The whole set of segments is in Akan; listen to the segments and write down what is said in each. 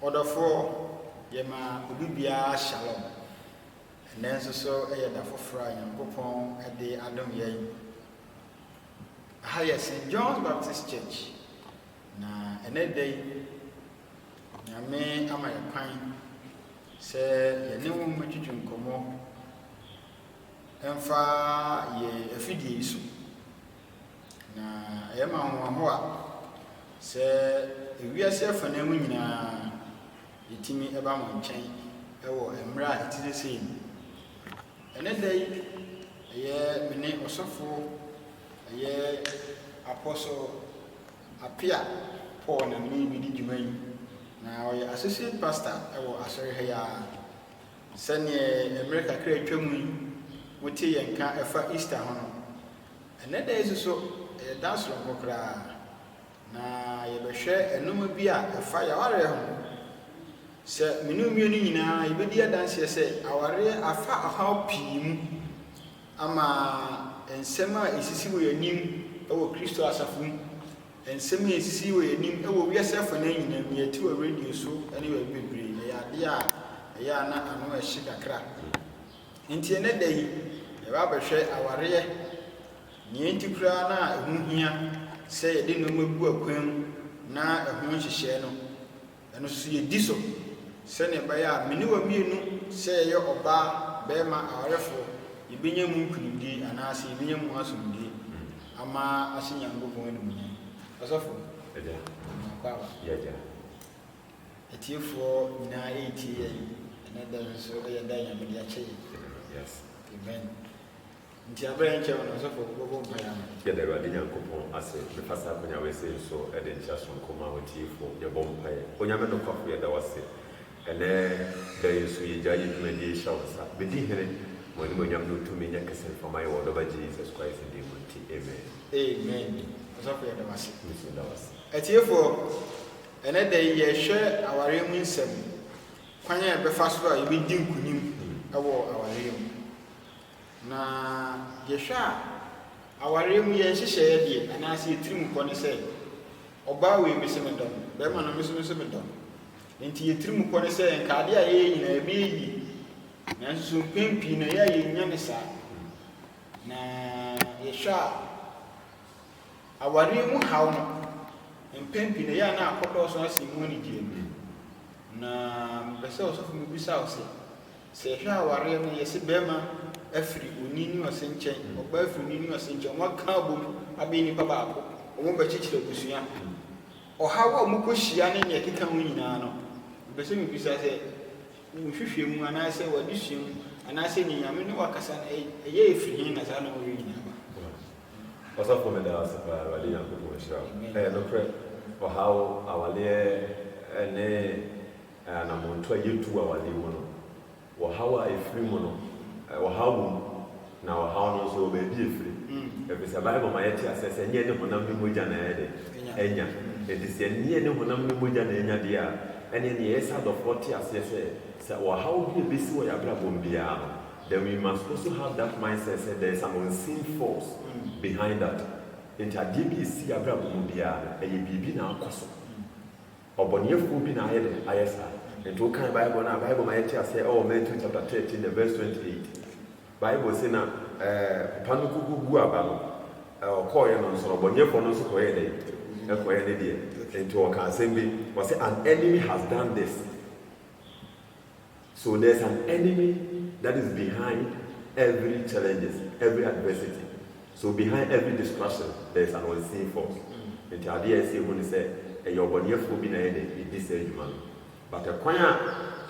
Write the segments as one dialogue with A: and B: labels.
A: Odofo yema obibia shalom. Nenso so da foforo Nyankopon de adom yai. Aha St. John's Baptist Church. Na enedai nyame ama yapan se yene wo matwitwu nkomo emfa ye afidie isu. Na yema ho a se ewiase afana mu nyina yetimi eba mo nchen ewo emra etizese enedai ye mene osofo ye apostle Apia Paul na mini bi di dwuman na oye associate pastor ewo asori ha ya sene America kra twam wote yenka efa Easter ho no enedai so dance ro kokra na yebehwe enoma bi a efa ya ware ho se menu mienu nyina yebedi adanse se aware afa ahaw pii ama ensema esisi wo yanim ewo Kristo asafu ensema esisi wo yanim ewo wiase afa na nyina mieti wo radio so ene we bebre ya de a ya na ano ehye kakra nti ene dai ye ba behwe aware nie nti kura na ehu hia se ye de no mabu akwan na ehu nhyehyɛ no eno so ye di so se ne ba ya meni wa mienu se ye oba be ma awarefo ibenya mu nkunudi anase ibenya mu asumdi ama asinya ngobon ne munye asofo eja kwaba yeja etiefo na eti na da so ye da nya me dia che yes amen nti abere nche wono asofo gogo mpaya
B: ya da ba dinya nkopon ase me fasa konya we se so e de ncha so nkoma otiefo ye bom mpaye onya me do kwafo ye da wase ele da yesu ye jayi dwumadi shawsa bedi here mo ni mo nyam no tumi nya kese for my word of Jesus Christ in the name.
A: Amen. Amen. Asofo ye da wase
B: Yesu da wase
A: etiefo ene da ye hwe aware mu nsem kwanya e befa so a ye bedi nkunim ewo aware mu na ye hwe a aware mu ye hyehyɛ ye de anase yetirim kɔ ne se oba we mesemedon be ma no mesemedon nti yetirim kɔ ne se nkade a ye nyina ebe yi na nso pempi na ye nya ne sa na ye hwe a aware mu haw no mpempi na ya na akodo so asi mu ni die na mbese osofo mi bisa o se hwe aware mu ye se be ma afiri onini osenchen oba afiri onini osenchen waka bom abi ni baba ako omo ba chichire busua ohawa omukohia ne ne keka ho nyina no mbese mi bisa se nhwehwe mu anase wadisuam anase nyame ne wakasa eye efiri na sa na wo nyina ba
B: osofo me da asapa wali yanko shira no pre ohaw awale ene na monto yetu awale wo no ohawa efiri mu no wahawu na wahawu no so be di efiri ebisa bible ma yeti asese nye ne honam ne moja na ede enya edise nye ne honam ne moja na enya dia ene ne yesa do 40 asese se wahawu bi ebisi wo ya bra bombia then we must also have that mindset say there is an unseen force behind that into a DBC ya bra bombia eye bibi na akoso obonyefu bi na ayede ayesa into kan bible na bible ma yeti asese Matthew chapter 13 the verse 28 Bible say na panukugu gu abalo okoye no so bonyefo no so koye dey ekoye dey there into o kan sembi we say an enemy has done this, so there's an enemy that is behind every challenges, every adversity. So behind every distraction there's an unseen force. Into idea say when say your bonyefo bi na dey this man but kwanya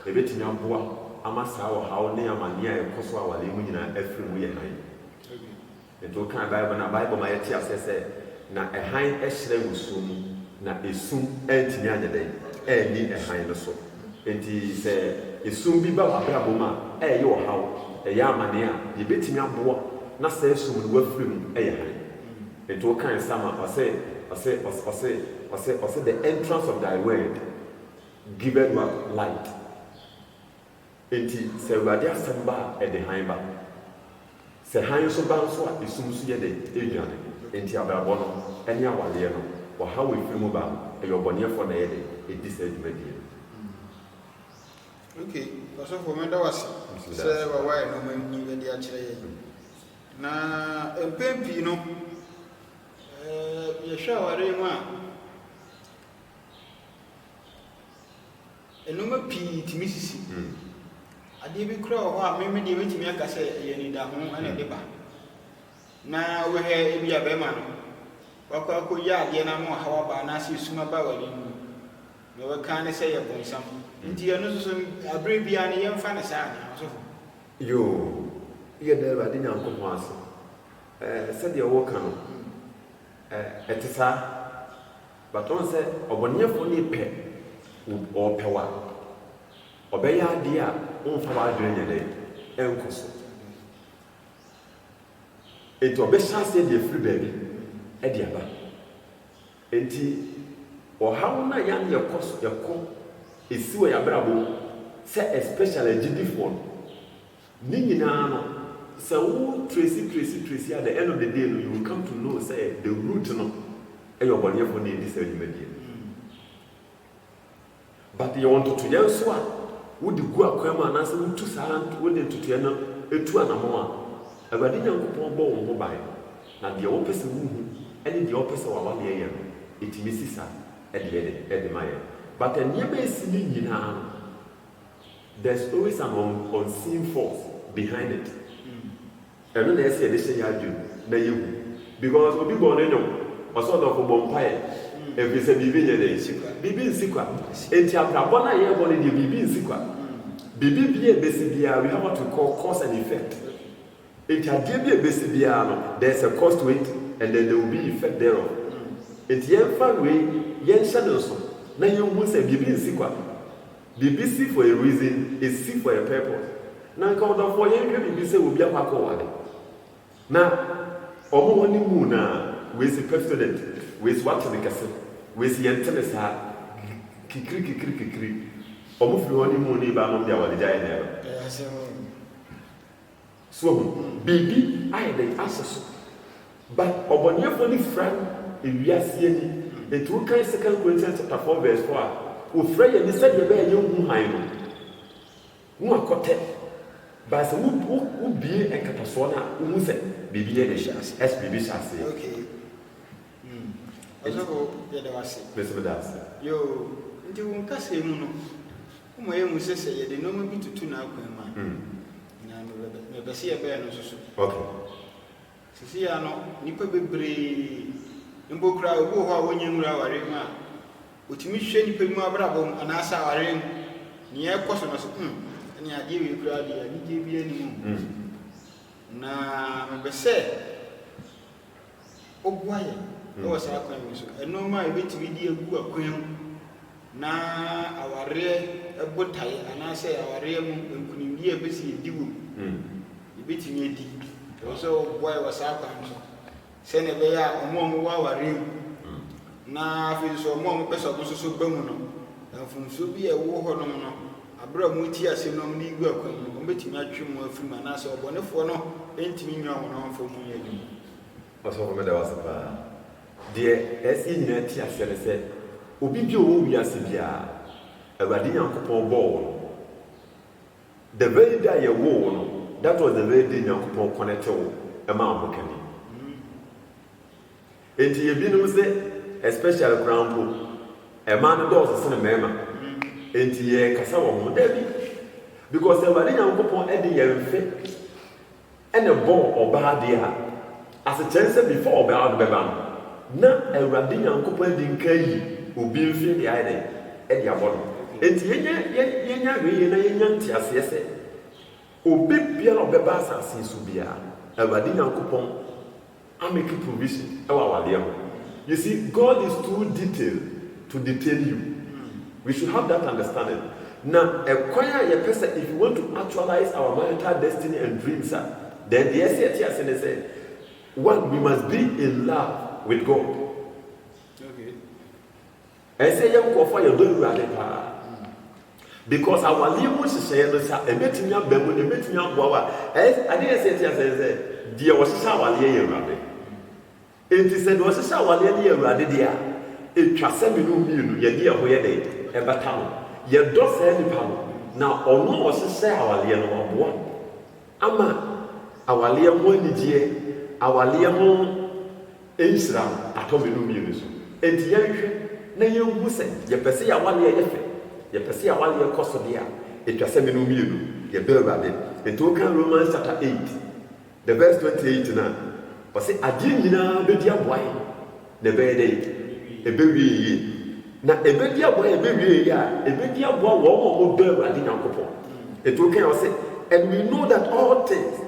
B: ebetimi aboa amasa wa hawo ne amania ekoso awale mu nyina afiri mu ye han eto kan bible na bible ma yeti asese na ehan ehire musum na esum entini anyade eni ehan no so enti se esum bi ba wabrabo ma eye wo hawo eye amania ye betimi aboa na se esum no wafiri mu eye han eto kan sama ose the entrance of thy word given light. Enti se wadi asamba e de hanba se han so ban so a esum so ye de eduane enti abrabo no eni awale no wo ha we firi mu ba e yo boniefo na ye de edi se edumadi
A: Okay, also for me that was say why no man ni dey akire na empempi no ye hwa ware mu a enuma pi timi sisi ade bi kura ho a me de betimi aka say ye ni da ho ana de ba na we he bi abema no wakwa ya ade na mo hawa ba na se suma ba wale mu me we kan say ye bonsam nti eno so abre bia ne yemfa ne sa na so
B: yo ye de ba de nyankopon ase se de wo kan etisa baton se obonyefo ni pe o pewa obeya ade a onfa wa adwene nyede enkoso enti obehase de free baby e de aba enti ohawo na yan yekoso yeko esiwe ya brabo se especially gdf1 ni nyina no se wo tracy at the end of the day no, you will come to know say the root no e your body for need this media but you want to yan so a wo de gu akwama na se wo tu saa wo de tutu na etu anamo a abadi nyankopon bo wo bai na de wo pese wo hu ene de wo pese wa wa de ye no etimi sisa e de maye but there's always an unseen force behind it. And when they say this thing because we be born in a sort of a bonfire. If we say Bibi in Sikwa, and Tiabona, everybody, Bibi in Sikwa. Bibi be a Besibia, we have what we call cause and effect. It had be a Besibiano, there's a cost to it, and then there will be effect thereof. It's yen far way, yen shadows. Now you won't say Bibi in Sikwa. Bibi see for a reason, is see for a purpose. Now count off for yen Bibi say will be a wako. Now, Omo Muna, with the president, with what to the castle, with the Antelesa, Kikri, Omo Fluani Muni Bam Yawadi never. So, Bibi, I the answer. But Obonia for the friend, if we are seeing the 2 Corinthians chapter 4 verse 4. Who Freya and said the very young woman. Who are caught but who be a catasona who said, Bibi as Bibi shall say. Okay.
A: Yo, you won't cast him. Whom I am say, they know me to 2 now. Never see a bear. Okay. See, I know, Nipper be brave. In Bokra, who are when you are a utimi hwe nipa mu abrabom anasa aware ne ekoso no so ani ade wi kura de ani je bi ani na mbese ogwaye o sa akwan mi so eno ma ebetimi di egu akwan na aware ebotai anasa aware mu nkunimdi ebesi ediwo ebetimi edi so ogwaye o sa akwan so se ne be ya omo wa aware na fi so mo pesa so so bamu no afumso bi e wo ho no no abra mu ti ase no ni gu akwan no betimi atwe mu afiri ma na se obonefo no entimi nwa wo no mfo mu ye ni
B: oso ko me da wasapa de esi nyina ti ase le se obi bi o wi ase bia awadi yankopon bo the very day ye wo no that was the very day yankopon connect wo e ma ho kani enti ye bi no se especially grandpa a man does the mema enti ye kasa wo mo dabi because everybody nyankopon e de ye mfe and a ball oba de ha as a chance before oba do beba na everybody nyankopon de nkai obi mfe de ai e de abodo enti yenya we na yenya ntiase se obi bia no beba asase so bia everybody nyankopon make provision e wa wale ho. You see, God is too detailed to detail you. We should have that understanding. Now, a person, if you want to actualize our marital destiny and dreams, then the SATS said, one, we must be in love with God. Okay. I say, young for your doing because our limos is saying, a bit in your bed, a bit in your bower. I didn't say, dear was our year, Rabbi. It is said, was a shower near Radia. It was 7 million, ye dear, where they ever town. Ye does any power. na ɔno ɔhyehyɛ awaleɛ no ɔboa ama awaleɛ ho anigyeɛ awaleɛ ho nhyira atɔ menu mmienu so enti yɛnhwɛ na yɛnhu sɛ yɛpɛ sɛ yɛawaleɛ yɛ fɛ yɛpɛ sɛ yɛawaleɛ kɔ so deɛ a ɛtwa sɛ menu mmienu yɛbɛ Awurade enti woka Romans chapter 8 the verse 28 na ɔsɛ adeɛ nyinaa bɛdi aboaeɛ na ɛbɛyɛ dɛ ɛbɛwie yie na ɛbɛdi aboaeɛ ɛbɛwie yie a ɛbɛdi aboa wɔn a wɔbɛ Awurade Nyankopɔn enti woka ɔsɛ and we know that all things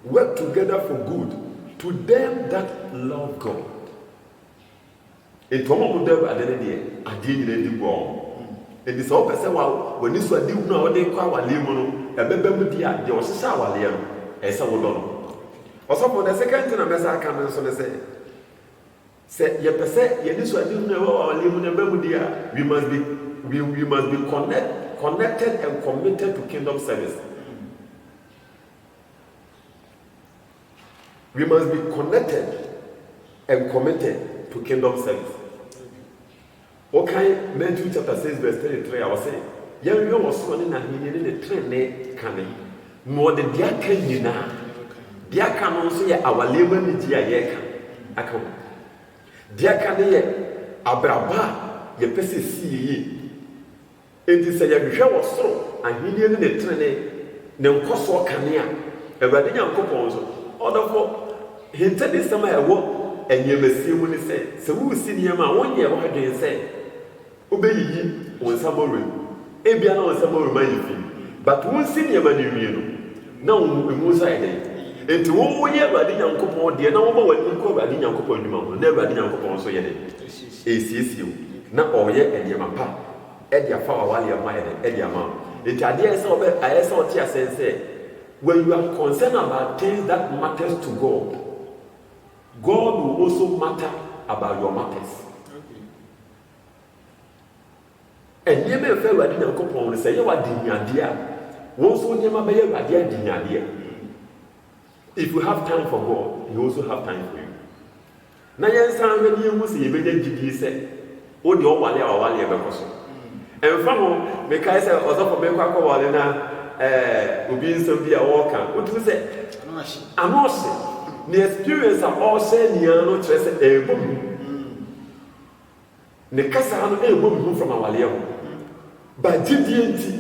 B: work together for good to them that love God. Enti wɔn a wɔbɛ Awurade no deɛ adeɛ nyinaa di boa wɔn enti sɛ wopɛ sɛ w'ani so ade hunu a wɔde kɔ awaleɛ mu no ɛbɛbɛ mu di a deɛ ɔhyehyɛ awaleɛ no ɛyɛ sɛ wodɔ no ɔsɔfo the second thing a mɛsɛ aka no nso ne sɛ yɛpɛ sɛ yɛni so ade hunu a ɛwɔ awaleɛ mu no ɛbɛ mu di a we must be connected and committed to kingdom service. We must be connected and committed to kingdom service. Okay, Matthew chapter 6 verse 33 I was saying yɛnhwɛ wɔ soro ne n'ahenni ne trenee kane na ɔde deɛ aka nyinaa deɛ aka no nso yɛ awaleɛ mu anigye a yɛreka aka ho deɛ aka no yɛ abraba a yɛpɛ sɛ si yie enti sɛ yɛhwehwɛ wɔ soro ahenni ne trenee ne nkɔsoɔ kane a Awurade Nyankopɔn nso ɔdɔfo hintɛ ne nsɛm a ɛwɔ nneɛmasie mu ne sɛ wosi nneɛma a wonyɛ wɔ adwene sɛ wobɛyiyi wo nsamɔwerɛ ebia na wo nsamɔwerɛ ma yɛ fi but wonsi nneɛma no wie no na emu nso ayɛ dɛn enti woyɛ Awurade Nyankopɔn deɛ na wobɔ w'ani kɔ Awurade Nyankopɔn adwuma ho na Awurade Nyankopɔn nso yɛ dɛn ɛsiesie wo na ɔyɛ nneɛma pa ɛde afa wawaleɛ ho ayɛ dɛn ɛde ama wo enti adeɛ ayɛ sɛ ɔte asɛn sɛ when you are concerned about things that matters to God, God will also matter about your matters. And you may feel Awurade Nyankopɔn say you are dinyadeɛ wo nso nyɛma bɛyɛ Awurade dinyadeɛ. If you have time for God, He also have time for you. Na yɛnsan hwɛ ne yɛhu sɛ yɛbɛnya gyidie sɛ wo deɛ ɔwale a ɔwale bɛkɔ so. Ɛmfa ho mekae sɛ ɔsɔfo bɛkɔ akɔwale na obi nsɛm bi a wɔka wotu sɛ ano ɔhye ne experience a ɔhyɛ nia no kyerɛ sɛ ɛbɔ mu ne kasa no ɛbɔ mu from awaleɛ ho ba gyidie nti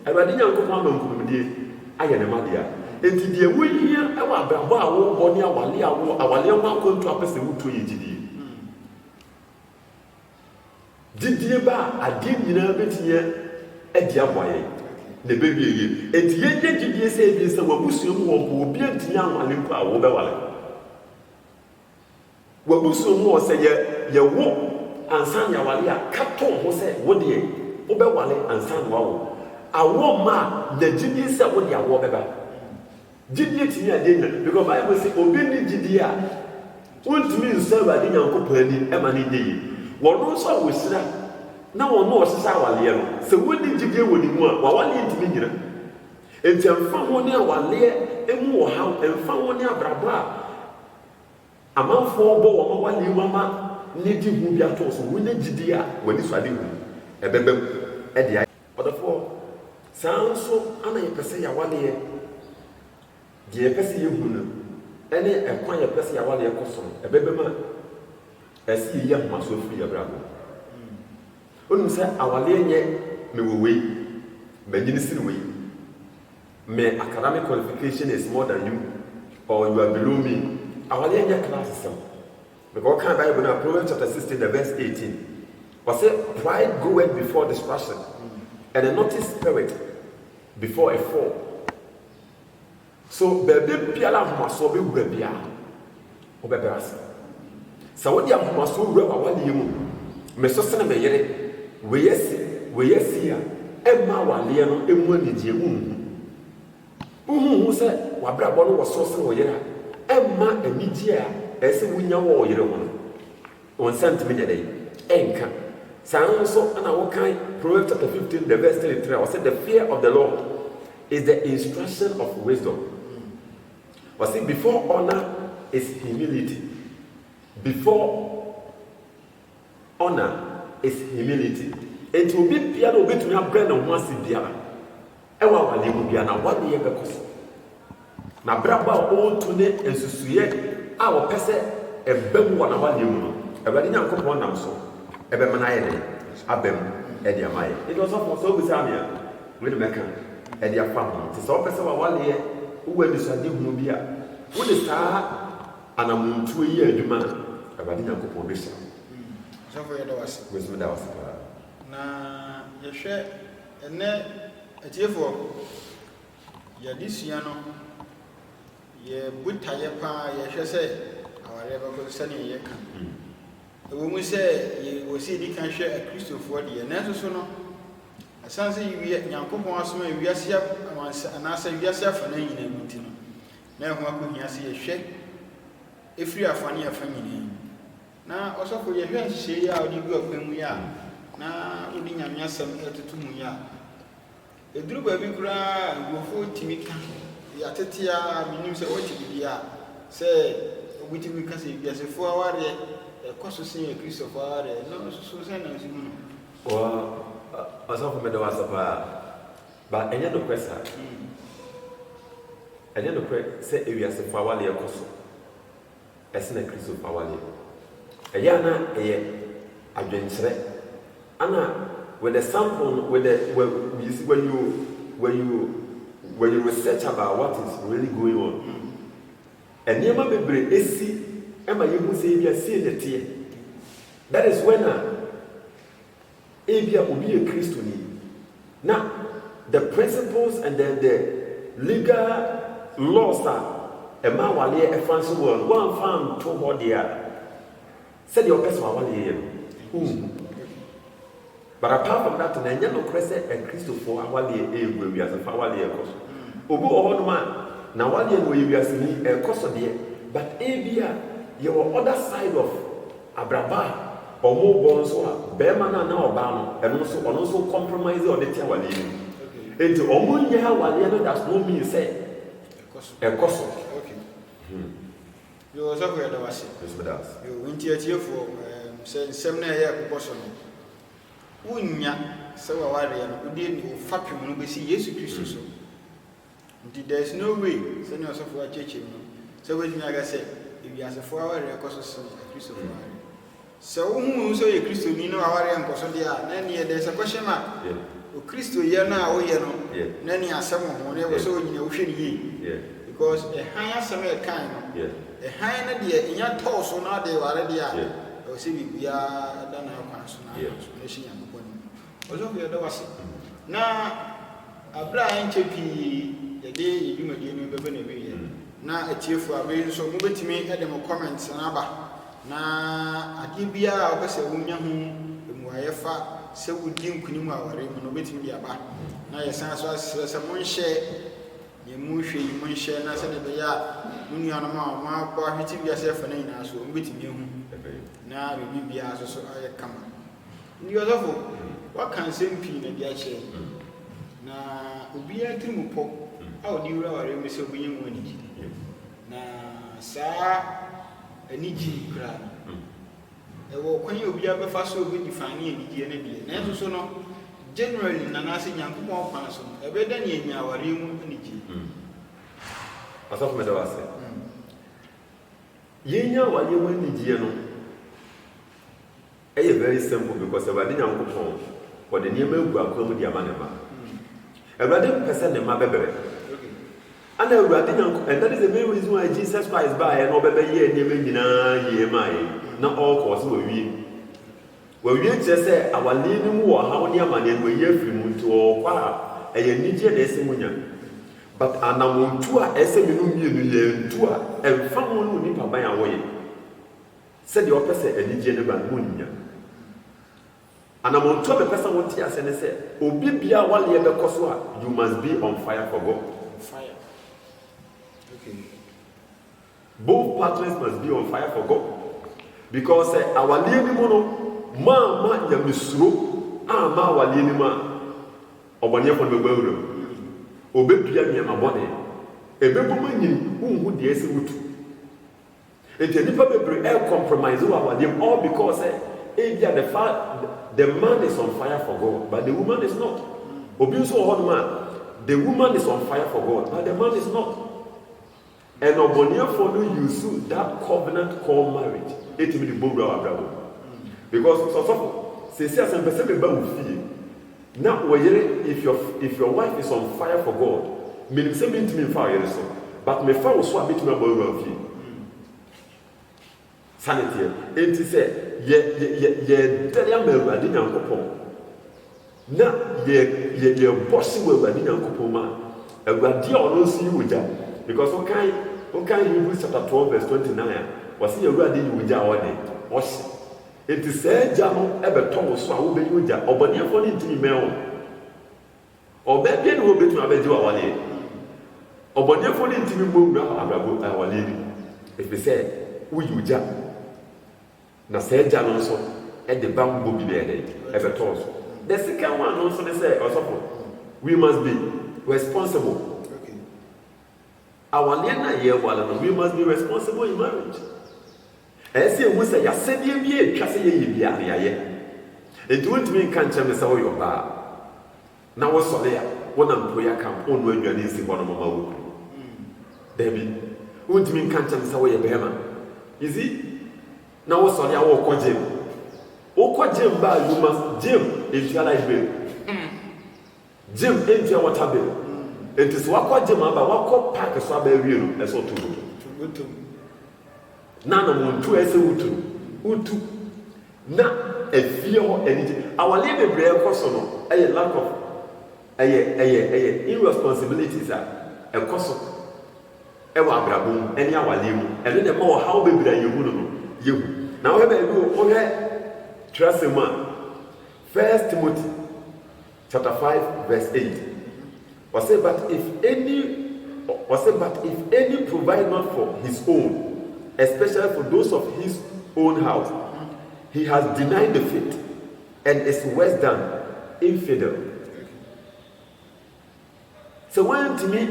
B: Awurade Nyankopɔn ama nkonimdie ayɛ ne ma deɛ enti deɛ woyia ɛwɔ abrabɔ a wɔbɔ ne awaleɛ ho akɔnto apɛ sɛ wotu yɛ gyidie ba adeɛ nyinaa bɛtiɛ adi aboa yɛn ne baby ye enti yenye gyidie sɛ ebi sɛ wabusua mu wɔ bo obi antia anwale mpo a wo bɛwale wabusua mu wɔ sɛ yɛ wo ansan ya wale a kato ho sɛ wo de wo bɛwale ansan wa wo awo ma na gyidie sɛ wo de awo bɛba gyidie tini ade nya because Bible sɛ obi ni gyidie a wontumi nsa Awurade Nyankopɔn ani ɛma ne nye yi wɔno nso a wɔhyira na wɔn no ɔhyehyɛ awaleɛ no sɛ wɔdi gyidie wɔ ne mu a wawaleɛ ntumi nyina enti mfa ho ne awaleɛ emu wɔ ha mfa ho ne abrabɔ a amanfoɔ bɔ wɔn awaleɛ mu ama ne di hu bi ato so wɔn gyidie a wɔn so ade hu ɛbɛbɛm ɛde ayɛ ɔdɔfoɔ saa nso ana yɛpɛ sɛ yɛawaleɛ deɛ yɛpɛ sɛ yɛhu no ɛne ɛkwan yɛpɛ sɛ yɛawaleɛ kɔ so no ɛbɛbɛm a ɛsɛ yɛyi ahomaso afiri yɛbrabɔ onum sɛ awaleɛ nyɛ me wowei m'anyini siri wei my academic qualification is more than you or you are below me awaleɛ nyɛ class system because kan Bible na Proverbs chapter 16 the verse 18 was say pride goeth before destruction and a naughty spirit before a fall so bɛbɛ biara ahomaso bɛwura biara wobɛbɛra sɛ sɛ wode ahomaso wura awaleɛ mu meso sene meyere weyesi a ɛma awaleɛ no emu anigye uhu sɛ wabrabɔ no wɔ so sene wɔ yere a ɛma anigye a ɛsɛ wonya wɔ yere ho no wɔn nsɛntumi nyɛ dɛ ɛnka saa nso ana wɔkan Proverbs chapter 15 the verse 33 I said the fear of the Lord is the instruction of wisdom. I say before honor is humility. Before honor is humility. And to be piano, be to have bread and once in biara. ɛwɔ awale mu bia na wale yɛ bɛkɔ so na braba a ɔto ne nsusuye a wɔpɛ sɛ ɛbɛm wɔ na wale mu no Awurade Nyankopɔn nam so ɛbɛma na yɛ ne abɛm ɛde ama yɛ ɛde ɔsɔfo sɛ obisa me a me de mɛka ɛde afa ho te sɛ wɔpɛ sɛ wale yɛ wowɔ adisuade hunu bi a wode saa anamontuo yi adwuma no Awurade Nyankopɔn bɛhyɛ
A: sɔfo yɛ da wase
B: wɛsɛ da wase paa
A: na yɛhwɛ ɛnɛ atiefoɔ yɛde sua no yɛbutayɛ paa yɛhwɛ sɛ awareɛ bɛkɔ sɛnea yɛka ɛwɔ mu sɛ wɔsi di kan hwɛ akristofoɔ deɛ nanso so no asan sɛ Nyankopɔn asoma wiase anaasɛ wiase afa no nyinaa mu nti no na ɛho akɔhia sɛ yɛhwɛ ɛfiri afa ne afa nyinaa na ɔsɔfo yɛhwɛ nhyehyɛ yi a wode gu akwan mu yi a na wode Nyame asɛm ɛtoto mu yi a ɛduru baabi koraa nkurɔfoɔ tumi ka yɛatete a menim sɛ wɔte bibi a sɛ wobɛtumi ka sɛ wiasefoɔ awareɛ ɛkɔ so sɛ yɛ Kristofoɔ awareɛ na ɔsoso sɛ na nso mu no
B: ɔsɔfo mede wasa paa ba ɛnyɛ nokorɛ saa ɛnyɛ nokorɛ sɛ ewiasefoɔ awareɛ kɔ so ɛsena Kristofoɔ awareɛ ɛyɛ ana ɛyɛ adwenkyerɛ ana with the sample when you research about what is really going on and nneɛma bebree esi ɛma yɛhu sɛ ebi asie ne teɛ that is when ebi a obi yɛ Kristoni na the principles and the legal laws a ɛma awaleɛ ɛfa nso wɔ no wɔamfa nto hɔ deɛ a sɛdeɛ ɔpɛ sɛ awaleɛ yɛ no but apart from that na ɛnyɛ nokorɛ sɛ akristofoɔ awaleɛ ɛɛgu awiasefo awaleɛ ɛkɔ so obi wɔ hɔ nom a na awaleɛ no ɔyɛ wiaseni ɛkɔ so deɛ but ebi a yɛwɔ other side of abraba a ɔmo bɔ nso a bɛrima no a na ɔbaa no ɔno nso compromise ɔde te awaleɛ no enti ɔmo nyɛ awaleɛ no does not mean sɛ ɛkɔ so
A: yɛwɔ sɔfo yɛda wase yɛwɔ nti atiefoɔ sɛ nsɛm no ɛyɛ ɛkokɔ so no wonya sɛ wawareɛ no wode ne wofapem no bɛsi Yesu Kristo so nti there is no way sɛne ɔsɔfo akyɛkyɛm no sɛ wobɛtumi aga sɛ ewiasefoɔ awareɛ kɔ so sen Kristofoɔ awareɛ sɛ wohu sɛ ɔyɛ Kristoni no awareɛ nkɔ so deɛ a na neɛ dɛ sɛ kɔhyɛ ma Okristo yɛ no a woyɛ no na ne asɛm ho ne ɛwɔ sɛ ɔnyina wohwɛ ne yie because ɛhan asɛm ɛkan no ɛhan no deɛ ɛnya tɔɔ so na ade ware deɛ a ɛwɔ sɛ biribiaa da na akwan so na hyɛ Nyankopɔn mu ɔsɔfo yɛda wase na aberɛ a ɛnkyɛ pii yɛde yɛdwumadie no bɛbɛ na ɛwieɛ na atiefoɔ a bɛyi nso mobɛtumi de mo comment no aba na adeɛ biara a wopɛ sɛ wonya ho mmuayɛ fa sɛ wodi nkonim aware mu no wobɛtumi de aba na yɛsan so asrɛ sɛ monhyɛ yɛmu hwɛ yi monhyɛ na sɛdeɛ ɛbɛyɛ a mo nuanom a ɔmabɔ ahwete wiase afa no nyinaa so ɔmbɛtumi ahu na biribi biara so so ayɛ kama ndi ɔsɔfo waka nsɛm pii na de akyerɛ na obiara tiri mu pɔ a ɔde wura aware mu sɛ ɔbɛnya mu anigye na saa anigye kura ɛwɔ kwan yɛ obiara bɛfa so ɔbɛdi fa ne anigyeɛ no deɛ nanso so no generally nanaase Nyankopɔn kwan so no ɛbɛda ne anya aware mu anigye
B: asɔfo mɛda wase yɛnya aware mu anigyeɛ no ɛyɛ very simple because Awurade Nyankopɔn ɔde nneɛma egu akwan mu de ama ne ma Awurade mpɛ sɛ ne ma bɛbɛrɛ ana Awurade Nyankopɔn and that is the main reason why Jesus Christ baeɛ na ɔbɛbɛyɛ nneɛma nyinaa yie maa yɛ na ɔrekɔ so wɔwie kyerɛ sɛ awale no mu wɔ haw ne ama ne wɔyɛ afiri mu nti ɔrekɔ a ɛyɛ anigyeɛ na ɛsɛ mu nya but anamontu a ɛsɛ me no mmienu yɛ ntu a ɛmfa ho no nipa ban a wɔyɛ sɛdeɛ ɔpɛ sɛ anigyeɛ no ba no mu nya anamontu a bɛpɛ sɛ wote ase ne sɛ obi bia waleɛ bɛkɔ so a you must be on fire for God. Both partners must be on fire for God because awaleɛ ni mu no ma nyamesuro ama awaleɛ ni mu a ɔbɔneɛfo no bɛbɔ awura mu ɔbɛdua nneɛma bɔne ɛbɛbɔ ma nyini wonhu deɛ ɛsɛ wotu nti nnipa bebree compromise wɔ awaleɛ mu all because ebia the man is on fire for God but the woman is not obi nso wɔ hɔ nom a the woman is on fire for God, but the man is not. And Oboniafo no use that covenant called marriage. It will be the bravo. Because so say some person be feel. Now if your wife is on fire for God, meaning say me to me fire so. But me fa was so a bit me about feel. Sanity. Enti say ye tell am Awurade Nyankopɔn. Na ye bossy we Awurade Nyankopɔn ma. Awurade ono si wuja. Because okay Hebrews chapter 12 verse 29 was see Awurade wuja ode. Osi. Enti say ja no ebeto wo so a wo be wuja. Oboniafo ni ntimi me o. Obebie ni wo betu abeji wa wale. Oboniafo ni ntimi mo wura abrabo awale ni. If we say wo wuja na say ja no so e de bambo bi be dey ebeto so. The second one also they say also we must be responsible. Our we must be responsible in marriage. And see, we say, "I said, you be a it won't mean can't tell me so your bar. Now, what's all there? One and prayer camp on when you are in one of my Debbie, won't mean can't tell me so your bear. Is it? Now, what's all there? Walk Jim. Walk Jim bar, you must Jim into your life bill. Jim into your water bill. It is what Jim about what pack a swab real as all to none of one two as a utu. Na a fear or anything. Our living prayer personal, a lack of irresponsibilities are a cost of ever brabum, any our live, and then the more how baby that you would you. Now, ever you okay, trust him, 1 Timothy chapter 5, verse 8. Was it, but if any provide not for his own, especially for those of his own house, he has denied the faith and is worse than infidel. So when to me,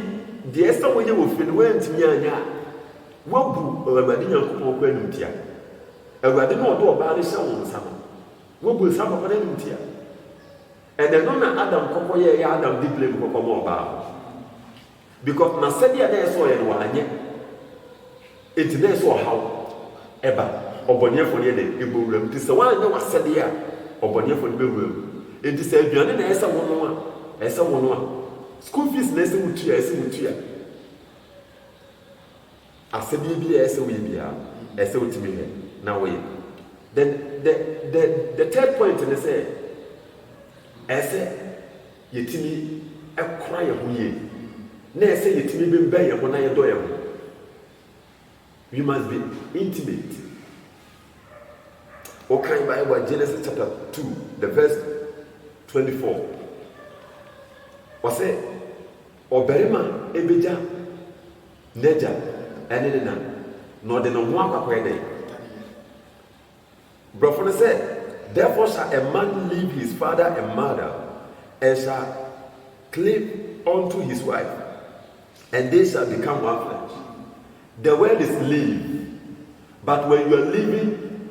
B: the Esther when you will feel when to me, what do Rabbi Yankupon Quenutia? A radino do about the sound, what will some of them here? And the non Adam Cocoya Adam deeply more about. Because Nasadia there saw and one yet. It's there so how ever or Bonia for the room. It is the one that was said here or Bonia for the room. It is a journey as a woman, as a woman. School fees less than 2 years in 2 years. As a baby, as a baby, as a baby. Now, wait. Then the third point in the say, as a yetimi a cry of ye. Nay, say yetimi be bay when I adore you. We must be intimate. Okay, Bible Genesis chapter 2, the verse 24. Was it Oberima Ebeja Neja and no de no one day. Brother said, therefore shall a man leave his father and mother, and shall cleave unto his wife, and they shall become one flesh. The word is leave, but when you are leaving,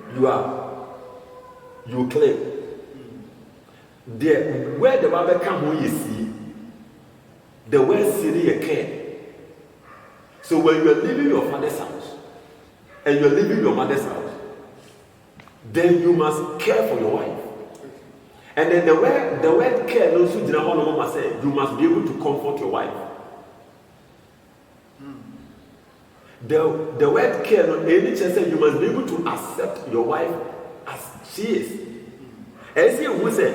B: you cleave. Where the Bible come when you see, the word city a care. So when you are leaving your father's house, and you are leaving your mother's house, then you must care for your wife. And then the word care also say you must be able to comfort your wife. The word care any chance you must be able to accept your wife as she is. As you who say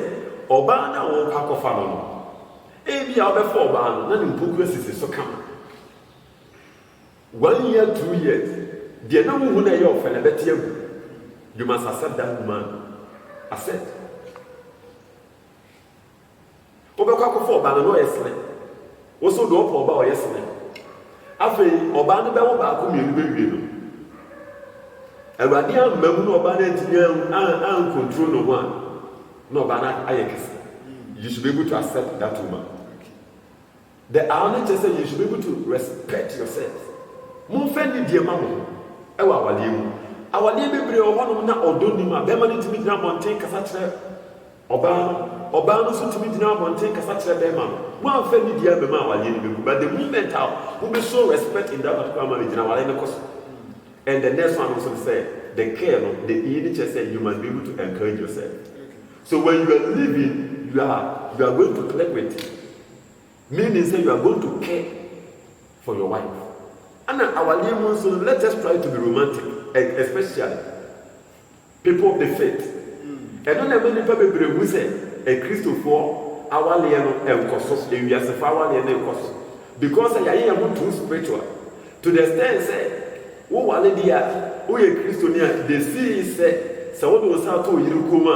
B: Obana or Kakofano. Maybe I'll be for Obana, none in progress so come. 1 year, 2 years. The number who are your friend, you must accept that woman. Accept. Obaka for Obana no yesterday. Also do up about yesterday. After Obana be back come you be no. Awurade amamu no Obana ntimi an control no one. No Obana ayekese. You should be able to accept that woman. The only just say you should be able to respect yourself. Mo fendi die mamo. Ewa awaliemu. Awaliemu bebre o hono na odonima be ma ntimi gyina monten kasa kire Obana ɔbaa no so tumi gyina abɔnten kasa kyerɛ bɛrima no mo amfa ni dia bɛma awaleɛ no bɛgu but the moment a wobɛ show respect in that particular marriage gyina awaleɛ no kɔ so. And the next one also said the care no the NHS said you must be able to encourage yourself. So when you are living you are going to click with meaning say you are going to care for your wife. And our name so let us try to be romantic, especially people of the faith. And don't have any people who say a Christopher our liano and cosos we are our liano because I am too spiritual to the extent say who waledia who a Christian they see say so what was how to yirukuma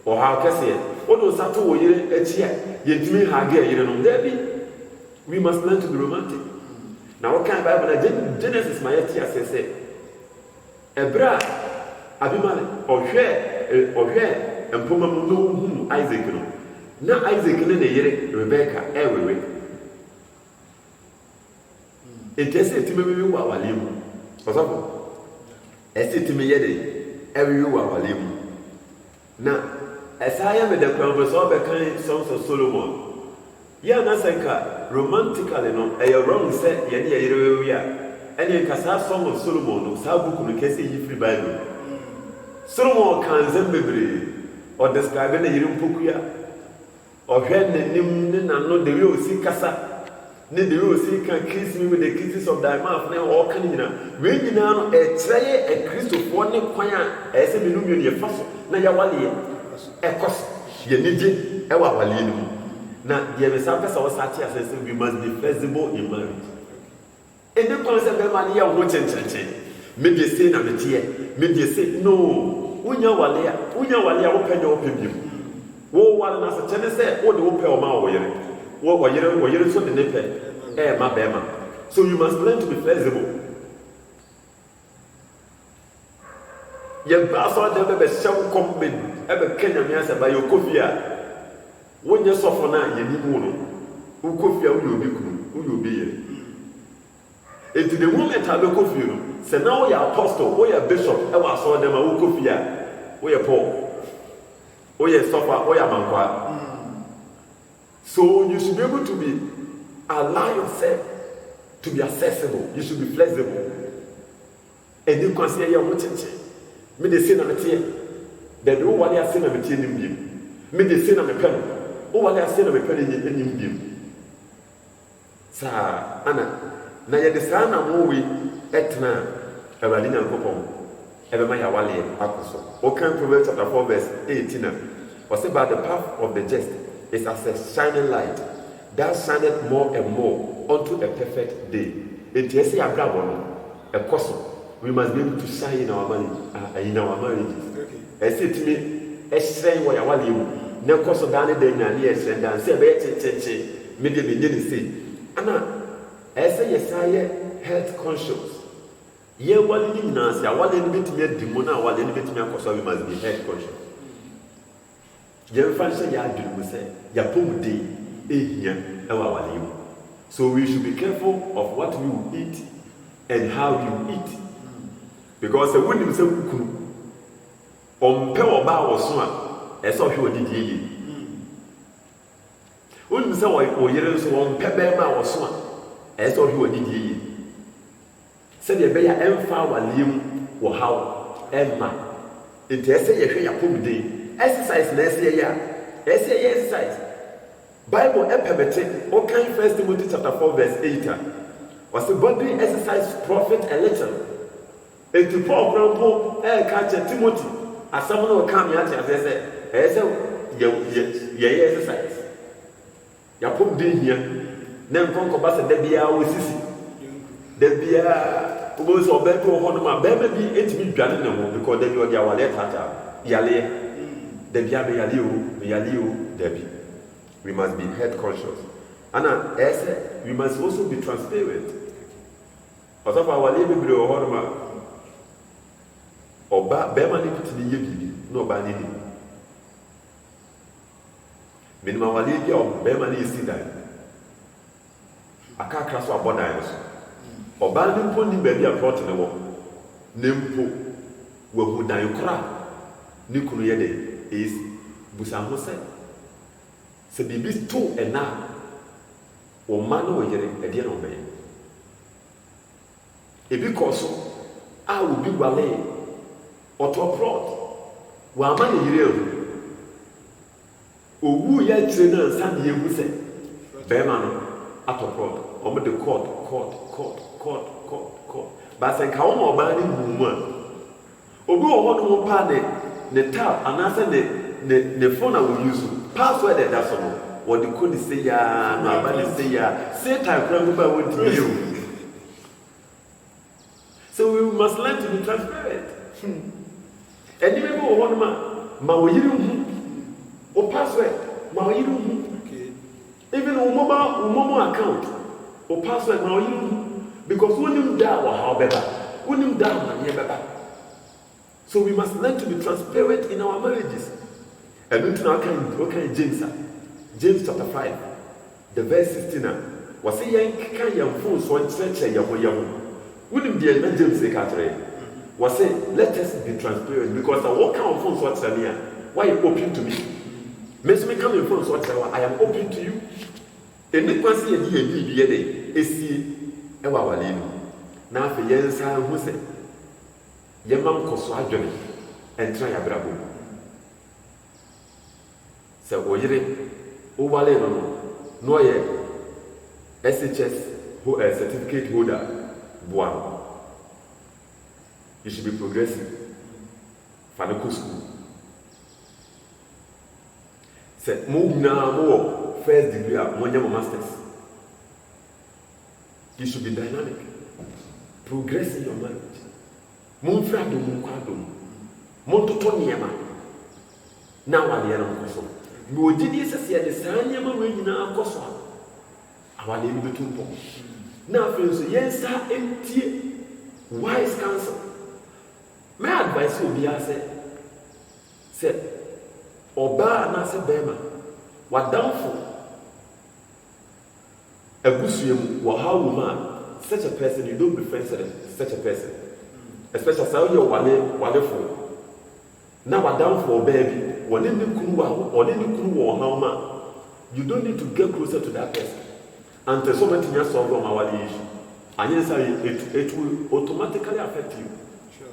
B: or how can say what was how to yire yetimi hage yire no there we must learn to be romantic. Now what kind of Bible Genesis my say Ebra Abimale ohwe empoma mu no hu Isaac no na Isaac ne yere Rebecca ewewe etese timeme wa walemu osafo ese time yede ewewe wa walemu na esaya me de kwan so be kan Songs of Solomon ya na senka romantically no wrong say ye ne yere wewe ya ene kasa Song of Solomon no sa book no kese yi free Bible Solomon can zembebre or describe na yiri mpokuya ohwe nanim ne nano de we osi kasa ne de we osi kan kiss me with the kisses of thy mouth na all kan nyina we nyina no etreye e Christopher ne kwan a ese me numio ne faso na ya wale ekos ye nije e wa wale ni mu na ye be sa pesa wo sa tia say we must be flexible in marriage and the concept be man ya wo chenchenchen me dey say na me tie me dey say no unya wale a wo penya wo pebiem wo wale na se chene say wo de wo pe o ma wo yere so de ne pe ma be ma so you must learn to be flexible ye ba so de be hyew kom be e be kenya me asa ba yo kofia wo nye sofo na ye ni mu no wo kofia wo yo bi kunu wo yo bi yere enti the moment I be kofia no se na wo ya apostle wo ya bishop e wa so dem a wo kofia wo ya Paul wo ya sofa wo ya mankwa so you should be able to be allow yourself to be accessible. You should be flexible and you consider your change me de say na metie de do wale ase na metie nim biem me de say na me pen o wale ase na me pen nim biem sa ana na ye de sa na mo we etna Ewali Nyankopon ebe ma ya wale akoso. Okan Proverbs chapter 4 verse 18 was about the path of the just is as a shining light that shineth more and more unto a perfect day. It is a bravo a koso. We must be able to shine in our marriages. As it me a shine where ya wale you na koso dane de nya ne e dan se be checheche me de be nyini say ana ese yesaye health conscious. Ye wale ni na se wale ni betimi adimo na wale ni betimi akoso we must be health conscious. Ye fancy ya adimo say ya pomde ehia e wa wale you. So we should be careful of what we will eat and how you eat. Because when you say kunu on pe oba wo so a e so hwe odidi yi. When you say wo yere so on pe be ma wo so a e so hwe odidi yi. Say the be ya emfa waliem wo hawo emma. It say ye hwe ya pomde exercise na say ya. Exercise. Bible permit okay 1 Timothy chapter 4 verse 8 was the body exercise profit a little. And to Paul Grandpo catch Timothy as someone will come here and say exercise. Ya put din here. Then come back the bia we sisi. The bia was or better honor baby 8 me dwane because then you are their wallet tata. Yale the bia be yaliu Debbie. We must be head conscious. And we must also be transparent. As of our living below Horma or Bema Nipiti Yibi, no banini. Minimum Wali or Bema Nisi. I can't cross our borders. Or Bandin Pony baby are brought in the war. Nimpo, who die cry. Nikuyede is busanho se bibi to ena o ma no yere e de na obey e bi koso a obi wale otoprot wa ma ne yere owu ya tire na nsa na yehu se be ma no atoprot o mo de court ba se ka wo mo ba ni mu a obi wo ho no pa ne tab anase ne phone a wo use password e da so no wo de code say ya na ba ne say ya say time kran ba won ti you. So we must learn to be transparent. And even wo ho no ma wo yiri hu o password ma wo yiri hu. Even o momo account o password ma wo yiri hu because wonim da wa how better wonim da ma ne better. So we must learn to be transparent in our marriages. And into now can James chapter 5, the verse 16. Was a young can young fool so in church a young. Wouldn't be a James secretary. Was say, let us be transparent because I walk out of what's near. Why you open to me? Makes me come in front of what I am open to you. And it was a day, a see a wawalino. Now for years I who say. Yemam koso adwene entra ya brabo se oyire o wale no ye SHS who a certificate holder boa you should be progressive fanako school se mo na mo first degree mo nyama masters you should be dynamic progress in your marriage. Monfra do mun kwadom montoto niema na wale na nkoso me ogidi sese de saa niema we nyina akoso awale ni betumpo na afenso yensa entie wise counsel my advice will be say oba na se bema wadamfo abusuemu wa how woman such a person you don't be friends with such a person. Especially say you wale for na wadam for baby one ni kunu wo ha ma you don't need to get closer to that person and so much you solve on our issue and it will automatically affect you.
A: Sure.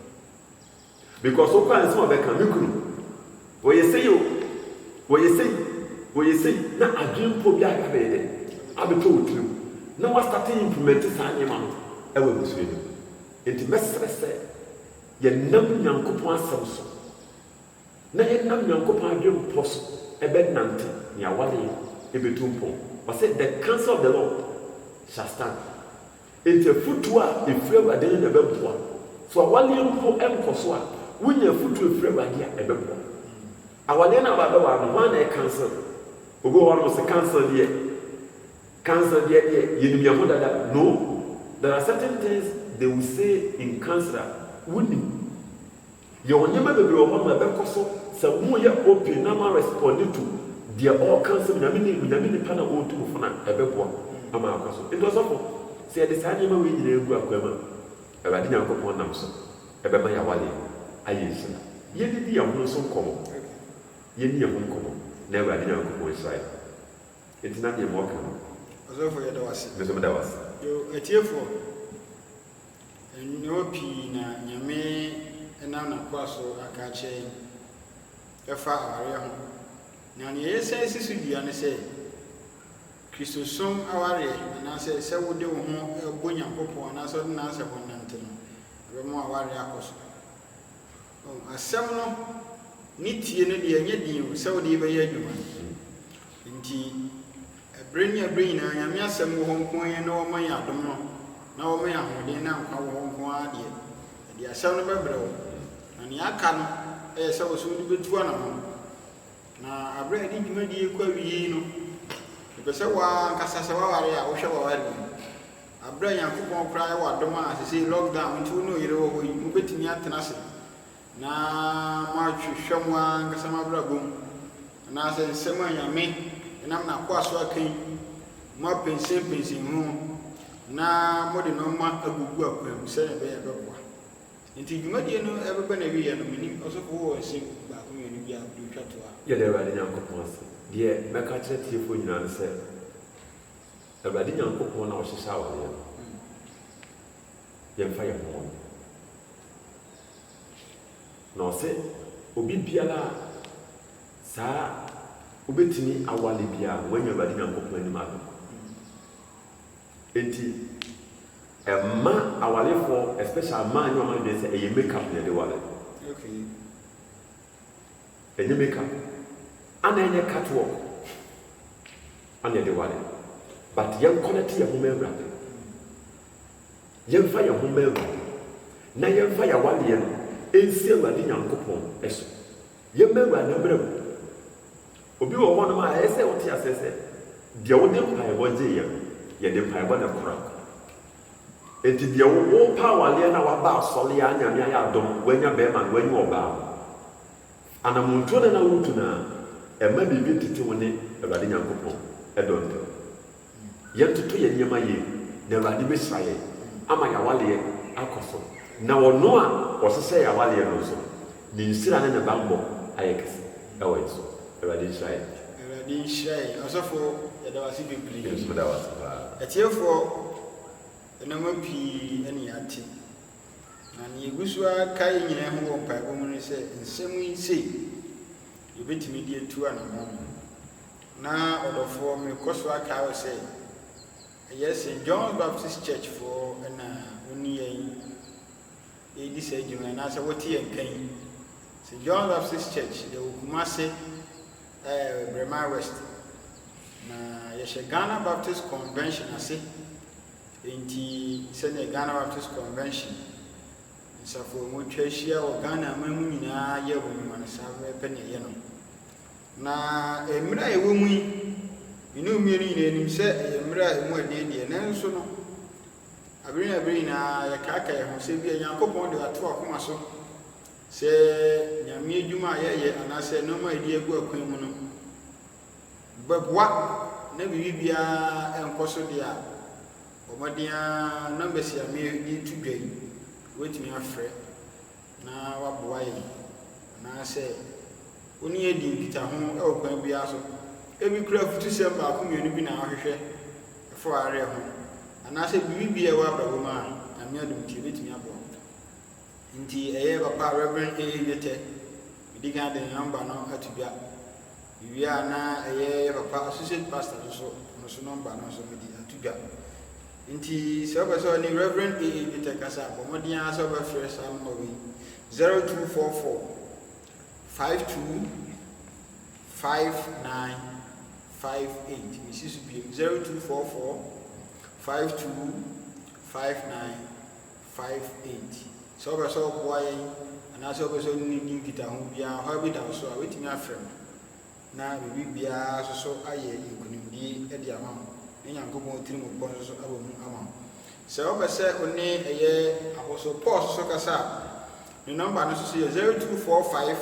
B: Because so can some of them can kunu what you say na adwin po bia ga be de abeto wotru na wa start implement sa nyema no e we busu ni enti mesrese ye nam nyankopon asem so na ye nam nyankopon adwem poso ebe nante ne awale ebetumpo but say the counsel of the Lord shall stand enti futu a efrem ade ne beboa so awale mpo enkoso a wunya futu efrem ade a ebeboa awale na ba wa no na e cancel ogo wa no se cancel there ye ni biamo dada no there are certain things they will say in cancer winning your nyama be o ma be koso se mu ye open na ma respond to their all cancer na mini pana o tu funa ebeboa ama akoso it was for say the same nyama we nyina egu akwama e ba de nyankopon nam so ebe ma ya wale ayesina ye didi ya ho so komo ye ni ya ho komo na e ba de nyankopon Israel etina de mo kan
A: ozo for ye da wase yo etiefo enyo pi na nyame na kwaso akache efa aware ho na ne yesa sisu dua ne se Kristo som aware na se wode wo ho bonya popo na so na se bonante no be mo aware akoso asem no ni tie no de anya din se wode be ye adwuma nti ebrenya na nyame asem wo ho nkoan na wo man ya dom no na wo man ya hode na nkwa wo ho nkoan ade de asem no bebre wo na ne aka no se wo so de betu ana ho na abre di dwuma die kwa wi no be se wa nkasa se wa ware a wo hwe wa ware abre Yankopon kra wa dom a se lockdown nti no yire wo ho yi mo betimi atena se na ma hwehwem wa nkasa ma bra bom na se nsem anyame enam na kwaso akan ma pensen hu na mode no ma agugu akwam se ne be ya beboa nti dwuma die no ebebe na wi ya no mini oso ko wo nsim ba ko yenu bia du twatoa
B: yɛde Awurade Nyankopɔn ase deɛ mɛka kyerɛ tiefoɔ nyinaa ne sɛ Awurade Nyankopɔn na ɔhyehyɛ awareɛ no yɛmfa yɛn ho na ɔsɛ obi biara saa wobɛtumi awale biara wanya Awurade Nyankopɔn anim adom enti ɛma awalefoɔ especially man nyɛ ɔman dwen sɛ ɛyɛ makeup na ɛde wale ɛnyɛ makeup ana ɛnyɛ catwalk ana ɛde wale but yɛnkɔnɛte yɛn ho ma Awurade yɛmfa yɛn ho ma Awurade na yɛmfa yɛwaleɛ no ɛnsi Awurade Nyankopɔn ɛso yɛmma Awurade abrɛm obi wɔ hɔ nom a ɛyɛ sɛ wote asɛ sɛ deɛ wode mpaebɔ gye yɛde mpaebɔ na kora enti deɛ wo pa awaleɛ na waba asɔle a nyame ayɛ adom wanya bɛrima no wanya ɔbaa anamontuo na wotu na ɛma biribi tete wo ne Awurade Nyankopɔn ɛdɔnta yɛntoto yɛ nneɛma yie na Awurade bɛhyira yɛ ama yɛawaleɛ akɔ so na ɔno a ɔhyehyɛ yɛawaleɛ no nso ne nhyira ne ne bammɔ ayɛ kɛse ɛwɔ yɛ so Awurade nhyira yɛ
A: Awurade nhyira yɛ ɔsɔfo yɛda wase bebree
B: yɛnso da wase paa
A: atiefoɔ ɛnɛma pii ɛne yɛate na ne yɛgu so aka yɛ nyinaa ho wɔ mpaebɔ mu no sɛ nsɛm yi sei yɛbɛtumi de atu anammɔn na ɔdɔfoɔ mekɔ so aka wɔ sɛ ɛyɛ St. John Baptist Church foɔ ɛna woni yɛn ɛdi saa adwuma anaasɛ wote yɛn kan St. John Baptist Church yɛwɔ Kumase Brema West na yɛhyɛ Ghana Baptist Convention ase enti sɛnea Ghana Baptist Convention nsafo mu twa ahyia wɔ Ghana man mu nyinaa yɛ wɔ mu no saa bɛpɛ ne yɛ no na mmerɛ a ɛwɔ mu yi mene mmienu nyinaa anim sɛ ɛyɛ mmerɛ a ɛmu adeɛ nanso no abere nyinaa yɛkaaka yɛ ho sɛ bia Nyankopɔn de ato akoma so sɛ nyame adwuma a yɛyɛ anaasɛ nneɛma a ɛdi agu akwan mu no bɛboa na biribiara ɛnkɔ so deɛ a ɔmɔden numbers a de tu dwa yi wɔtumi afrɛ na waboa yɛ anaasɛ wone yɛdi nkitaho ɛwɔ kwan biara so ebi kura futusɛm baako mmienu bi na ahwehwɛ ɛfɔ areɛ ho anaasɛ biribi a ɛwɔ abrabɔ mu a nyame adom tie bɛtumi aboa nti ɛyɛ papa Reverend A.A. Dete medi kan de number no ato bia bibia na ɛyɛ papa associate pastor so no so number no so medi ato bia nti sɛ wopɛ sɛ ɔne Reverend A.A. Dete kasa bɔmmɔden a sɛ wobɛfrɛ saa number wei 0244 52 5958 mesi so biem 0244 52 5958 sɛ wopɛ sɛ woboa yɛn anaasɛ wopɛ sɛ wone di nkitaho biara hɔ bi da so a wotumi afrɛ m na biribi biara so so ayɛ nkonimdie de ama wo ne Nyankopɔn tiri mu bɔ nso so abɔ mu ama wo sɛ wopɛ sɛ wone ɛyɛ Apostle Paul so kasa a ne number no so so yɛ 0245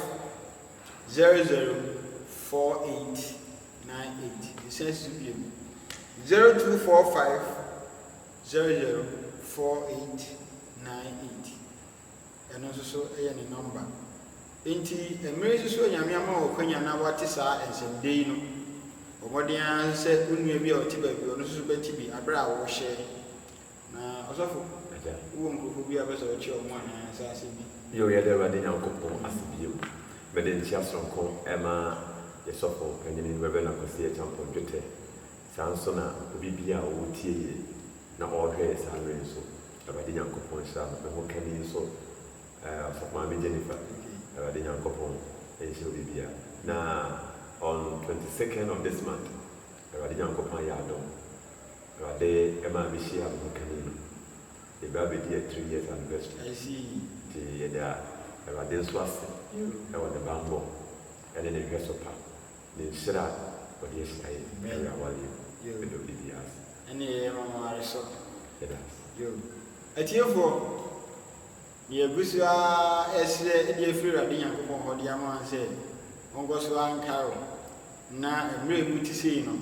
A: 004898 ɛsɛn so biem 0245 004898 ɛno nso so ɛyɛ ne number enti mmerɛ nso so nyame ama wɔ kwanya na wate saa nsɛmde yi no ɔmɔden sɛ onua bi a ɔte baabi ɔno nso so bɛte bi aberɛ a wɔhyɛ na ɔsɔfo wowɔ nkurɔfoɔ bi a bɛ sɛ ɔkyerɛ ɔmo anaa sɛ asɛ bi
B: yɛde Awurade Nyankopɔn ase bio mede nkyia soronko ɛma yɛsɔfo panyini bɛbɛ na kɔsi Achampɔn Dwetɛ saa nso na obi bi a ɔtie yie na ɔhwɛ saa mmerɛ nso Awurade Nyankopɔn hyira no bɛho kani nso ɔsɔfo Maame Jennifer Awurade Nyankopɔn ɛnhyɛ obi bia na on 22nd of this month Awurade Nyankopɔn ayɛ adom Awurade ɛma mehyia bɛho kani no yɛbɛ abɛdi 3 years anniversary nti yɛde Awurade nso ase ɛwɔ ne bammɔ ɛne ne hwɛ so pa ne nhyira a ɔde ahyira yɛ ɛwɛ awaleɛ ɛde obi biara ase
A: ɛne yɛyɛ mamaware so
B: yɛda
A: atiefoɔ yɛgu so a ɛserɛ de afiri Awurade Nyankopɔn hɔ de ama sɛ ɔnkɔ so ankae wo na mmerɛ mu te sei no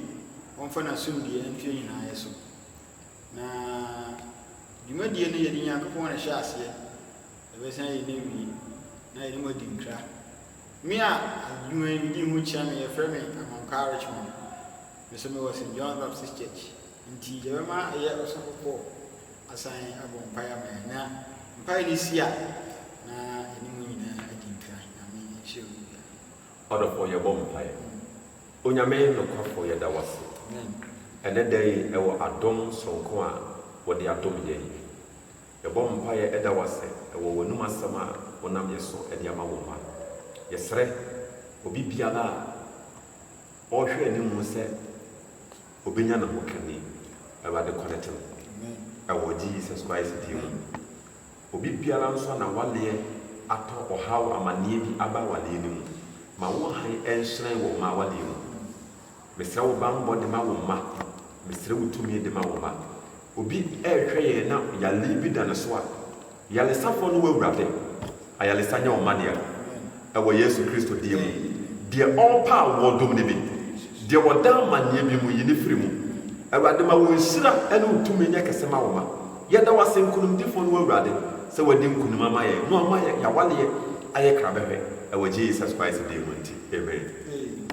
A: ɔmfa n'asomdie ntue nyinaa yɛ so na dwumadie no yɛde Nyankopɔn na hyɛ aseɛ ɛbɛsan yɛ ne wie na yɛde mu adi nkra Me you may be much a friend among encouragement. Mr. St. John Baptist Church. In Tigerma, a year or so before, a sign about Piaman. Now, Pioneer,
B: order for your bomb fire. Onyame no kwa for your dawasi. And that day, I will adom sonkoa what the adom ye. Your bomb fire edawase, I will numa sama, onam yeso, and yamawoma. Yes, re, obi biala, or she and him say, Obinyana Mokani, about the connecting. I will Jesus Christ deal. Obi biala so na wale ato or how a mani bi aba wale ma wo han enshren wo ma wale mu mesre wo bambo de ma wo ma mesre wo tumi de ma wo ma obi ehwe ye na ya libi da ne so a ya le safo no wawurade ayale sanya wo ma de e wo Yesu Kristo die mu de all power wo dom ne bi de wo da manie bi mu yini firi mu awurade ma wo nsira ene wo tumi nya kese ma wo ma ye da wase nkunum difo no wawurade se wadi nkunum ama ye no ama ye ya wale ye aye krabehwe. Our Jesus Christ, amen.